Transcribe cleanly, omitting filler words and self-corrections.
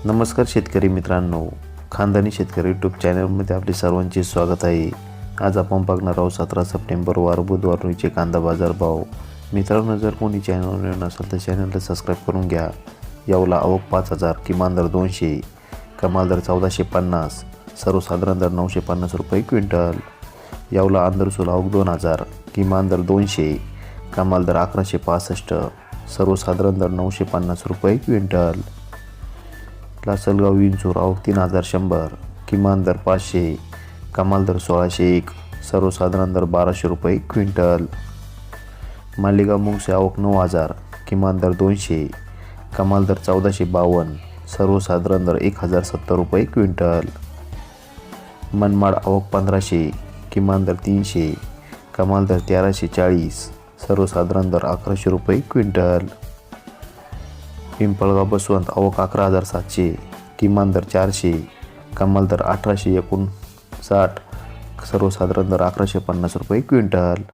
नमस्कार शेतकरी मित्रांनो, खानदानी शेतकरी यूट्यूब चॅनलमध्ये आपले सर्वांचे स्वागत आहे. आज आपण बघणार आहोत 17 सप्टेंबर वार बुधवार रोजीचे कांदा बाजार भाव. मित्रांनो, जर कोणी चॅनलवर नसेल तर चॅनलला सबस्क्राईब करून घ्या. यावला आवक 5,000, किमान दर 200, कमाल दर 1450, सर्वसाधारण दर 950 रुपये क्विंटल. यावला आंध्रसूल आवक 2,000, किमान दर 200, कमाल दर 1165, सर्वसाधारण दर 950 रुपये क्विंटल. लासलगाव विंचूर आवक 3,100, किमान दर 500, कमाल दर 1,601, सर्वसाधारण दर 1,200 रुपये क्विंटल. मालेगाव मुंगसे आवक 9,000, किमान दर 200, कमाल दर 1,452, सर्वसाधारण दर 1,070 रुपये क्विंटल. मनमाड आवक 1,500, किमान दर 300, कमाल दर 1,340, सर्वसाधारण दर 1,100 रुपये क्विंटल. पिंपळगाव बसवंत आवक 11,700, किमान दर 400, कमाल दर 1,859, सर्वसाधारण दर 1,150 रुपये क्विंटल.